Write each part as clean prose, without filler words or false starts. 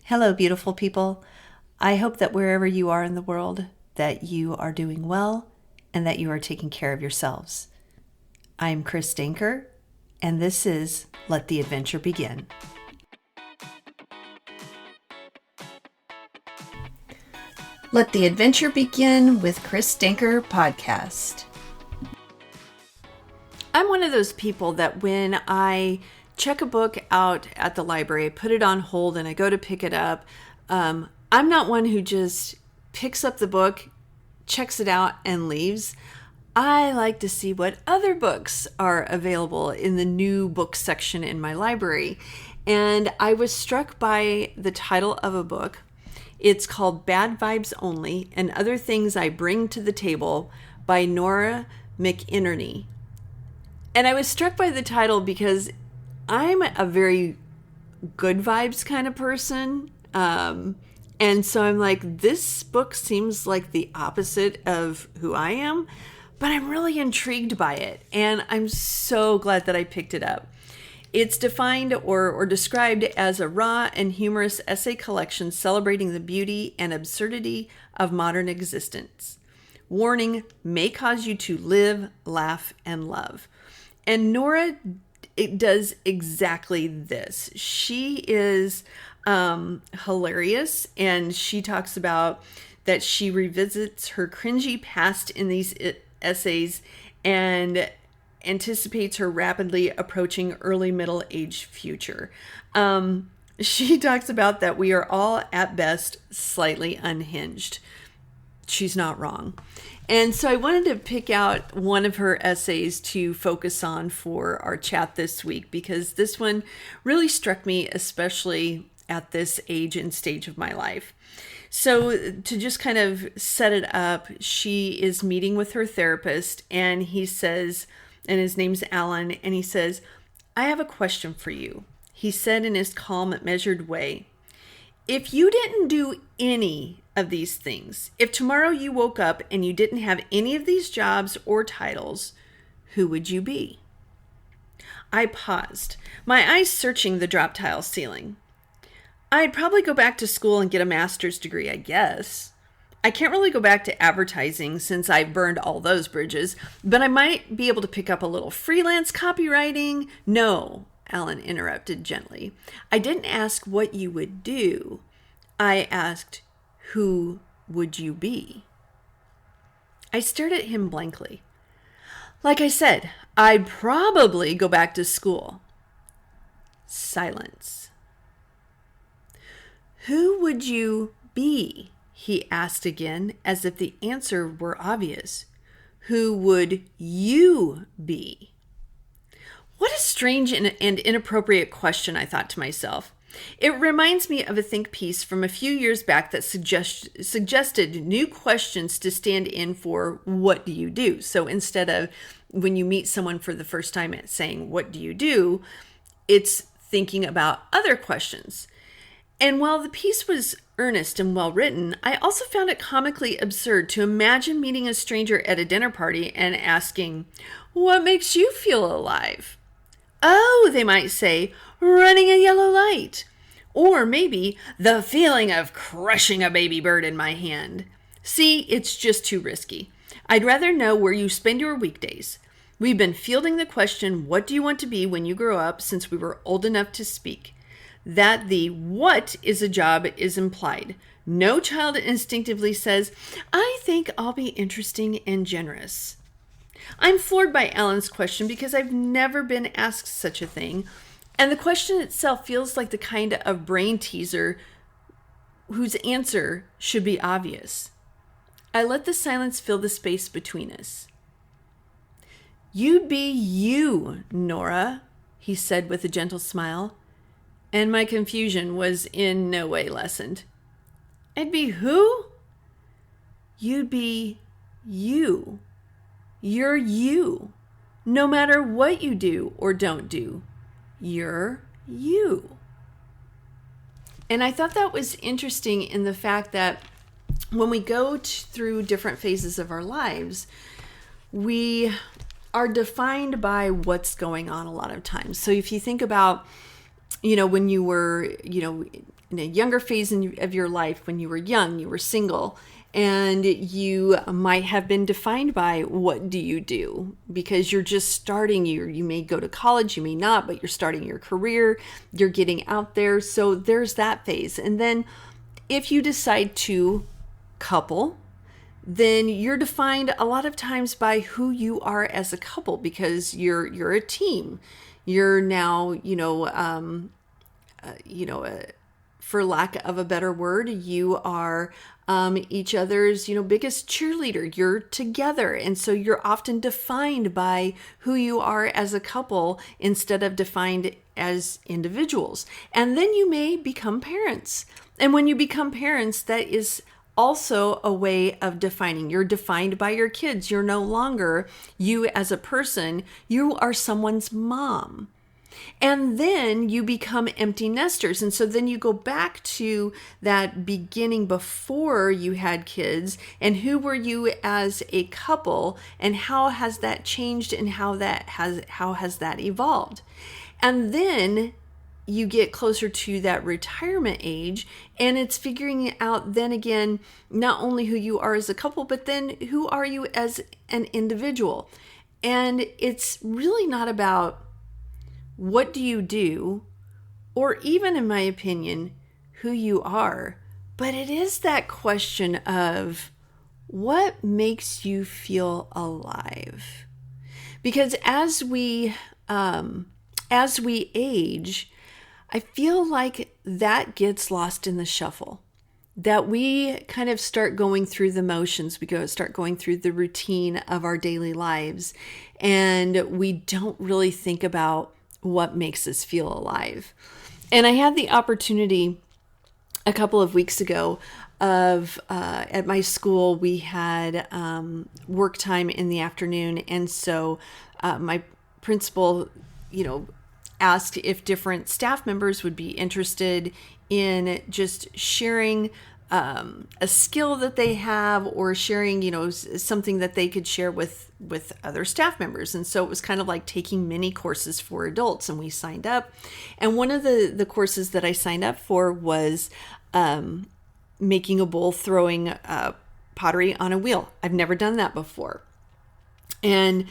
Hello, beautiful people. I hope that wherever you are in the world, that you are doing well and that you are taking care of yourselves. I'm Chris Danker, and this is Let the Adventure Begin. Let the Adventure Begin with Chris Danker podcast. I'm one of those people that when I check a book out at the library, I put it on hold and I go to pick it up. I'm not one who just picks up the book, checks it out, and leaves. I like to see what other books are available in the new book section in my library. And I was struck by the title of a book. It's called Bad Vibes Only and Other Things I Bring to the Table by Nora McInerny. And I was struck by the title because I'm a very good vibes kind of person. And so I'm like, this book seems like the opposite of who I am, but I'm really intrigued by it. And I'm so glad that I picked it up. It's defined or described as a raw and humorous essay collection celebrating the beauty and absurdity of modern existence. Warning, may cause you to live, laugh, and love. And Nora does exactly this. She is hilarious, and she talks about that she revisits her cringy past in these essays and anticipates her rapidly approaching early middle age future. She talks about that we are all at best slightly unhinged. She's not wrong. And so I wanted to pick out one of her essays to focus on for our chat this week, because this one really struck me, especially at this age and stage of my life. So to just kind of set it up, she is meeting with her therapist, and he says, and his name's Alan, and he says, "I have a question for you," he said in his calm, measured way. "If you didn't do any of these things, if tomorrow you woke up and you didn't have any of these jobs or titles, who would you be?" I paused, my eyes searching the drop tile ceiling. I'd probably go back to school and get a master's degree, I guess. I can't really go back to advertising since I've burned all those bridges, but I might be able to pick up a little freelance copywriting. No, Alan interrupted gently. I didn't ask what you would do. I asked, who would you be? I stared at him blankly. Like I said, I'd probably go back to school. Silence. Who would you be? He asked again, as if the answer were obvious. Who would you be? What a strange and inappropriate question, I thought to myself. It reminds me of a think piece from a few years back that suggested new questions to stand in for what do you do? So instead of when you meet someone for the first time saying, what do you do? It's thinking about other questions. And while the piece was earnest and well written, I also found it comically absurd to imagine meeting a stranger at a dinner party and asking, what makes you feel alive? Oh, they might say, running a yellow light. Or maybe the feeling of crushing a baby bird in my hand. See, it's just too risky. I'd rather know where you spend your weekdays. We've been fielding the question, what do you want to be when you grow up, since we were old enough to speak. That the what is a job is implied. No child instinctively says, I think I'll be interesting and generous. I'm floored by Alan's question because I've never been asked such a thing, and the question itself feels like the kind of brain teaser whose answer should be obvious. I let the silence fill the space between us. You'd be you, Nora, he said with a gentle smile, and my confusion was in no way lessened. I'd be who? You'd be you. You're you. No matter what you do or don't do, you're you. And I thought that was interesting in the fact that when we go through different phases of our lives, we are defined by what's going on a lot of times. So if you think about, when you were, in a younger phase of your life, when you were young, you were single, and you might have been defined by what do you do, because you're just starting. You may go to college, you may not, but you're starting your career, you're getting out there. So there's that phase. And then if you decide to couple, then you're defined a lot of times by who you are as a couple, because you're a team. You're now, for lack of a better word, you are each other's, biggest cheerleader. You're together. And so you're often defined by who you are as a couple instead of defined as individuals. And then you may become parents. And when you become parents, that is also a way of defining. You're defined by your kids. You're no longer you as a person. You are someone's mom. And then you become empty nesters. And so then you go back to that beginning before you had kids, and who were you as a couple, and how has that changed, and how has that evolved? And then you get closer to that retirement age, and it's figuring out then again, not only who you are as a couple, but then who are you as an individual. And it's really not about what do you do, or even, in my opinion, who you are, but it is that question of what makes you feel alive. Because as we age, I feel like that gets lost in the shuffle, that we kind of start going through the motions. We start going through the routine of our daily lives, and we don't really think about what makes us feel alive. And I had the opportunity a couple of weeks ago of at my school, we had work time in the afternoon. And so my principal, asked if different staff members would be interested in just sharing a skill that they have, or sharing, something that they could share with other staff members. And so it was kind of like taking mini courses for adults, and we signed up. And one of the courses that I signed up for was making a bowl, throwing pottery on a wheel. I've never done that before. And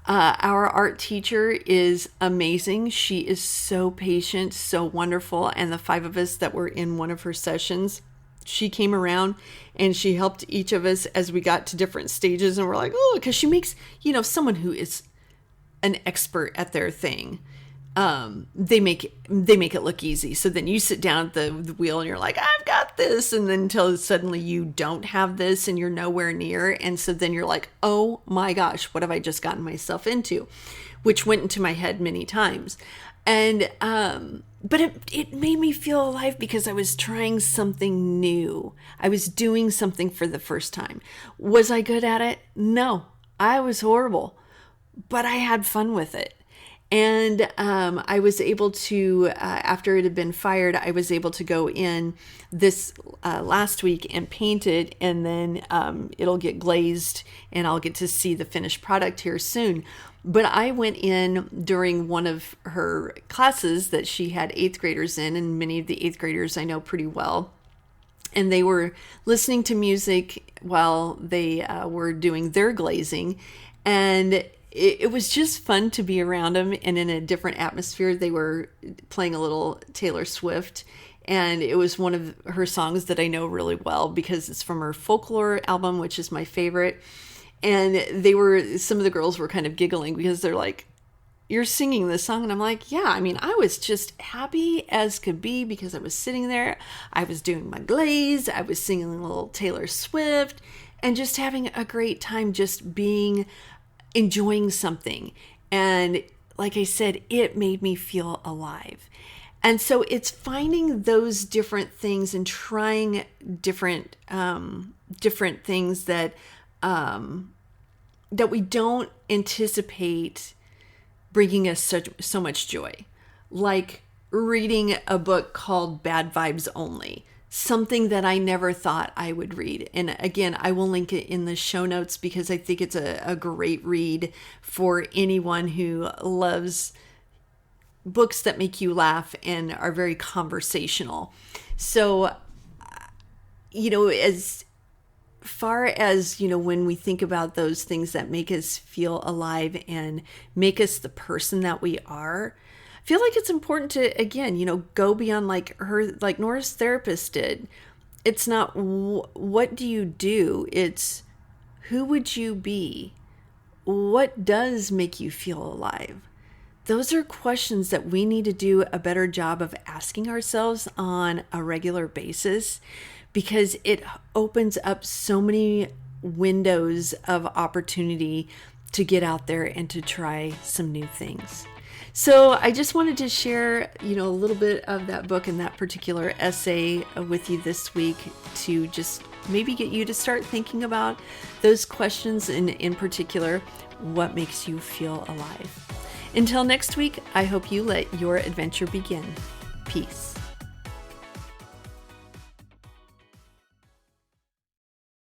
our art teacher is amazing. She is so patient, so wonderful. And the 5 of us that were in one of her sessions, she came around and she helped each of us as we got to different stages. And we're like, oh, because she makes, someone who is an expert at their thing, they make it look easy. So then you sit down at the wheel and you're like, I've got this. And then until suddenly you don't have this and you're nowhere near. And so then you're like, oh my gosh, what have I just gotten myself into? Which went into my head many times. And, but it made me feel alive because I was trying something new. I was doing something for the first time. Was I good at it? No, I was horrible, but I had fun with it. And I was able to, after it had been fired, I was able to go in this last week and paint it, and then it'll get glazed and I'll get to see the finished product here soon. But I went in during one of her classes that she had 8th graders in, and many of the 8th graders I know pretty well. And they were listening to music while they were doing their glazing. And it was just fun to be around them and in a different atmosphere. They were playing a little Taylor Swift, and it was one of her songs that I know really well because it's from her Folklore album, which is my favorite. And some of the girls were kind of giggling because they're like, you're singing this song. And I'm like, yeah, I was just happy as could be because I was sitting there. I was doing my glaze. I was singing a little Taylor Swift and just having a great time, just enjoying something. And like I said, it made me feel alive. And so it's finding those different things and trying different things that we don't anticipate bringing us so much joy. Like reading a book called Bad Vibes Only, something that I never thought I would read. And again, I will link it in the show notes because I think it's a great read for anyone who loves books that make you laugh and are very conversational. So, as far as, when we think about those things that make us feel alive and make us the person that we are, I feel like it's important to, again, go beyond like Nora's therapist did. It's not what do you do? It's who would you be? What does make you feel alive? Those are questions that we need to do a better job of asking ourselves on a regular basis, because it opens up so many windows of opportunity to get out there and to try some new things. So I just wanted to share, a little bit of that book and that particular essay with you this week to just maybe get you to start thinking about those questions, and in particular, what makes you feel alive. Until next week, I hope you let your adventure begin. Peace.